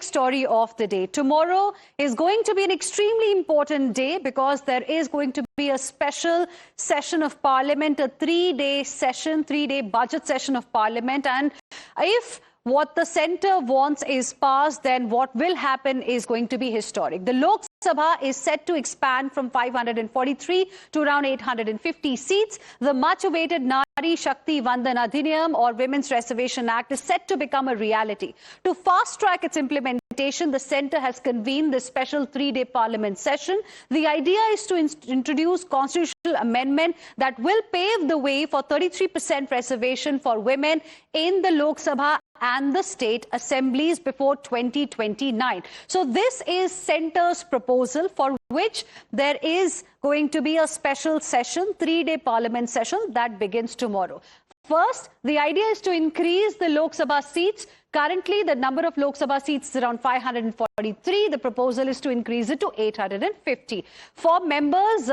story of the day. Tomorrow is going to be an extremely important day because there is going to be a special session of Parliament, a three-day budget session of Parliament. And if what the centre wants is passed, then what will happen is going to be historic. The Lok Sabha is set to expand from 543 to around 850 seats. The much-awaited Nari Shakti Vandan Adhiniyam or Women's Reservation Act is set to become a reality. To fast-track its implementation, the centre has convened this special three-day Parliament session. The idea is to introduce constitutional amendment that will pave the way for 33% reservation for women in the Lok Sabha and the state assemblies before 2029. So this is centre's proposal for which there is going to be a special session, three-day Parliament session that begins tomorrow. First, the idea is to increase the Lok Sabha seats. Currently, the number of Lok Sabha seats is around 543. The proposal is to increase it to 850. For members,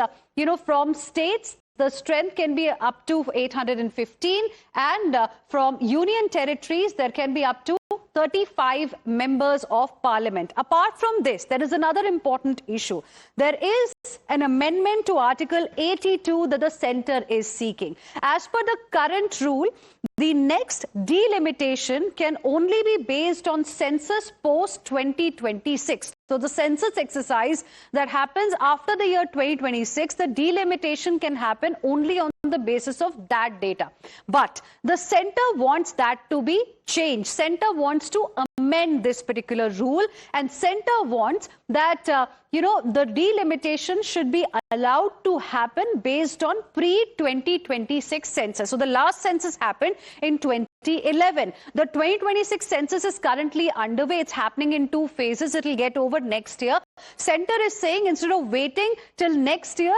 from states, the strength can be up to 815, and from union territories, there can be up to 35 members of Parliament. Apart from this, there is another important issue. There is an amendment to Article 82 that the centre is seeking. As per the current rule, the next delimitation can only be based on census post 2026. So the census exercise that happens after the year 2026, the delimitation can happen only on the basis of that data. But the centre wants that to be changed. Centre wants to amend this particular rule, and centre wants that the delimitation should be allowed to happen based on pre-2026 census. So the last census happened in 2011. The 2026 census is currently underway. It's happening in two phases. It will get over next year. Centre is saying instead of waiting till next year,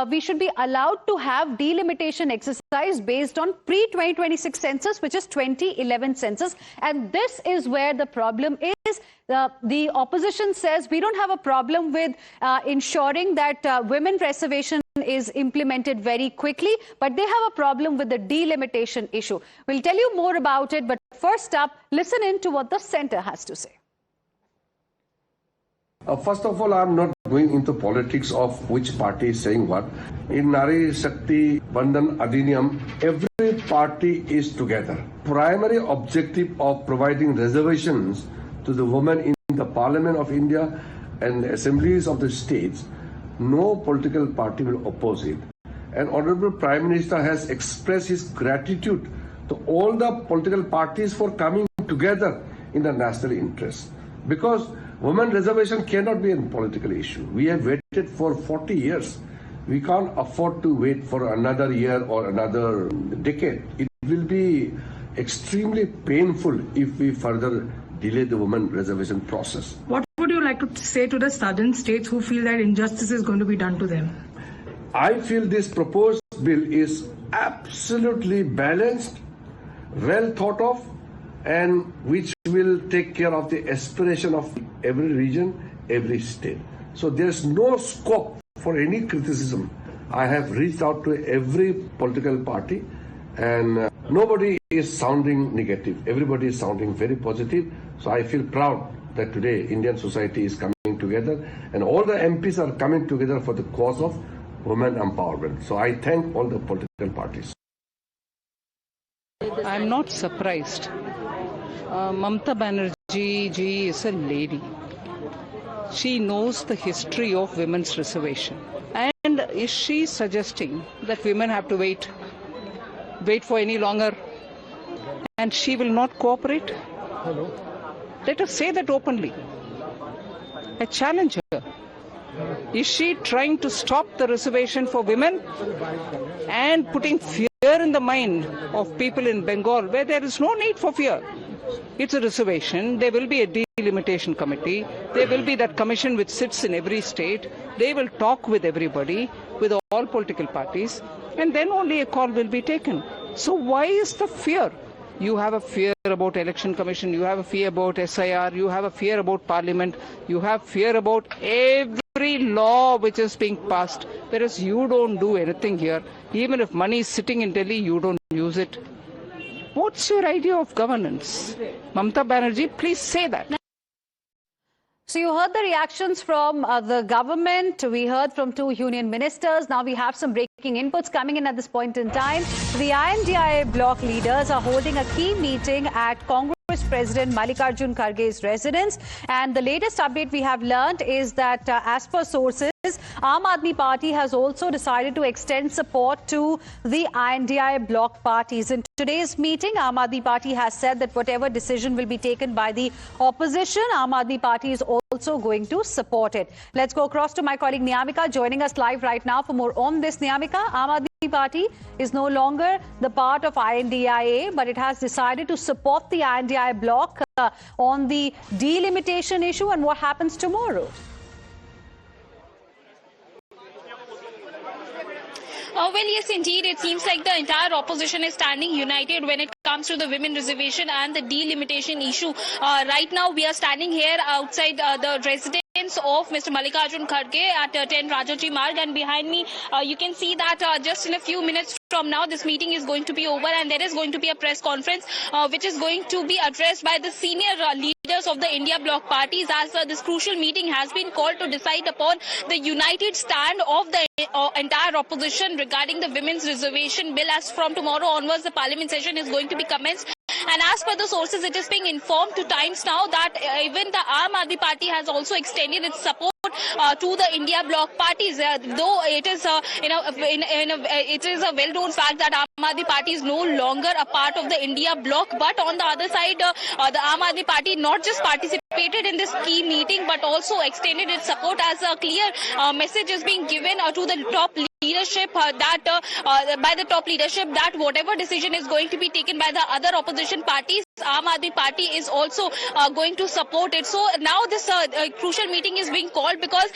we should be allowed to have delimitation exercise based on pre-2026 census, which is 2011 census. And this is where the problem is. The opposition says we don't have a problem with ensuring that women reservation is implemented very quickly, but they have a problem with the delimitation issue. We'll tell you more about it, but first up, listen in to what the centre has to say. First of all, I'm not going into politics of which party is saying what. In Nari Shakti Vandan Adhiniyam, every party is together. Primary objective of providing reservations to the women in the Parliament of India and the assemblies of the states, no political party will oppose it. And Honorable Prime Minister has expressed his gratitude to all the political parties for coming together in the national interest. Because women reservation cannot be a political issue. We have waited for 40 years. We can't afford to wait for another year or another decade. It will be extremely painful if we further delay the women reservation process. What would you like to say to the southern states who feel that injustice is going to be done to them? I feel this proposed bill is absolutely balanced, well thought of, and which will take care of the aspiration of every region, every state. So there's no scope for any criticism. I have reached out to every political party, and nobody is sounding negative. Everybody is sounding very positive. So I feel proud that today Indian society is coming together and all the MPs are coming together for the cause of women empowerment. So I thank all the political parties. I'm not surprised. Mamata Banerjee ji is a lady. She knows the history of women's reservation. And is she suggesting that women have to wait for any longer and she will not cooperate? Hello. Let us say that openly. I challenge her. Is she trying to stop the reservation for women and putting fear in the mind of people in Bengal where there is no need for fear? It's a reservation. There will be a delimitation committee. There will be that commission which sits in every state. They will talk with everybody, with all political parties, and then only a call will be taken. So why is the fear? You have a fear about election commission, you have a fear about SIR, you have a fear about parliament, you have fear about every law which is being passed, whereas you don't do anything here. Even if money is sitting in Delhi, you don't use it. What's your idea of governance? Mamata Banerjee, please say that. So you heard the reactions from the government. We heard from two union ministers. Now we have some breaking inputs coming in at this point in time. The INDIA bloc leaders are holding a key meeting at Congress President Mallikarjun Kharge's residence. And the latest update we have learned is that as per sources, Aam Aadmi Party has also decided to extend support to the INDIA bloc parties. In today's meeting, Aam Aadmi Party has said that whatever decision will be taken by the opposition, Aam Aadmi Party is also going to support it. Let's go across to my colleague Niyamika joining us live right now for more on this. Niyamika, Aam Aadmi Party is no longer the part of INDIA, but it has decided to support the INDIA bloc on the delimitation issue and what happens tomorrow. Well, yes, indeed. It seems like the entire opposition is standing united when it comes to the women reservation and the delimitation issue. Right now, we are standing here outside the residence of Mr. Mallikarjun Kharge at 10 Rajoji Marg, and behind me you can see that just in a few minutes from now this meeting is going to be over and there is going to be a press conference which is going to be addressed by the senior leaders of the India bloc parties, as this crucial meeting has been called to decide upon the united stand of the entire opposition regarding the women's reservation bill. As from tomorrow onwards the parliament session is going to be commenced. And as per the sources, it is being informed to Times Now that even the Aam Aadmi Party has also extended its support to the India bloc parties. Though it is, it is a well-known fact that Aam Aadmi Party is no longer a part of the India bloc. But on the other side, the Aam Aadmi Party not just participated in this key meeting, but also extended its support, as a clear message is being given to the top leadership by the top leadership that whatever decision is going to be taken by the other opposition parties, Aam Aadmi Party is also going to support it. So now this crucial meeting is being called because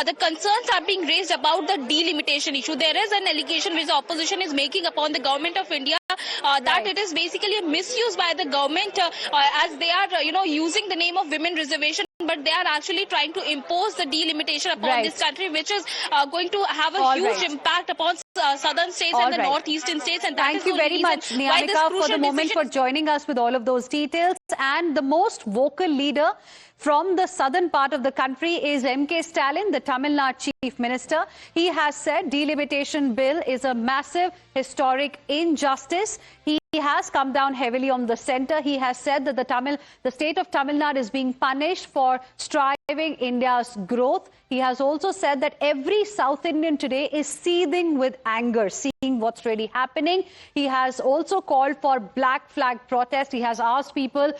the concerns are being raised about the delimitation issue. There is an allegation which the opposition is making upon the government of India that it is basically a misuse by the government as they are using the name of women reservation, but they are actually trying to impose the delimitation upon this country, which is going to have a huge impact upon southern states and the northeastern states. And thank you very much, Niyamika, for the moment for joining us with all of those details. And the most vocal leader from the southern part of the country is M.K. Stalin, the Tamil Nadu Chief Minister. He has said delimitation bill is a massive historic injustice. He has come down heavily on the centre. He has said that the state of Tamil Nadu is being punished for striving India's growth. He has also said that every South Indian today is seething with anger, seeing what's really happening. He has also called for black flag protest. He has asked people,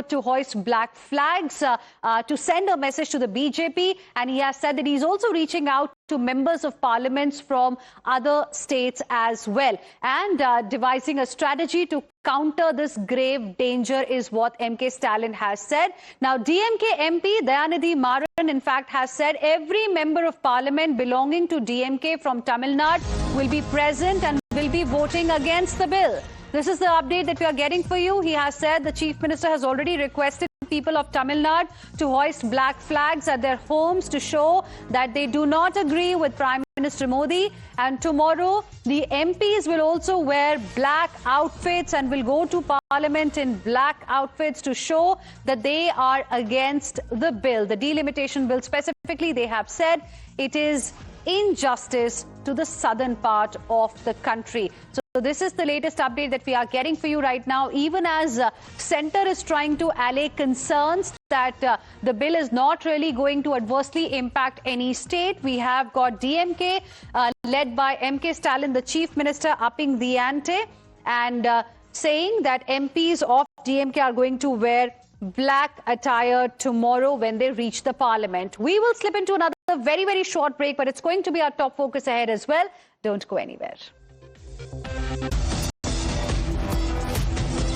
to hoist black flags, to send a message to the BJP. And he has said that he's also reaching out to members of parliaments from other states as well, and devising a strategy to counter this grave danger is what M.K. Stalin has said. Now, DMK MP Dayanidhi Maran, in fact, has said every member of parliament belonging to DMK from Tamil Nadu will be present and will be voting against the bill. This is the update that we are getting for you. He has said the Chief Minister has already requested people of Tamil Nadu to hoist black flags at their homes to show that they do not agree with Prime Minister Modi. And tomorrow, the MPs will also wear black outfits and will go to Parliament in black outfits to show that they are against the bill. The delimitation bill specifically, they have said it is injustice to the southern part of the country. So this is the latest update that we are getting for you right now, even as Centre is trying to allay concerns that the bill is not really going to adversely impact any state. We have got DMK led by M.K. Stalin, the Chief Minister, upping the ante and saying that MPs of DMK are going to wear black attire tomorrow when they reach the parliament. We will slip into another very, very short break, but it's going to be our top focus ahead as well. Don't go anywhere.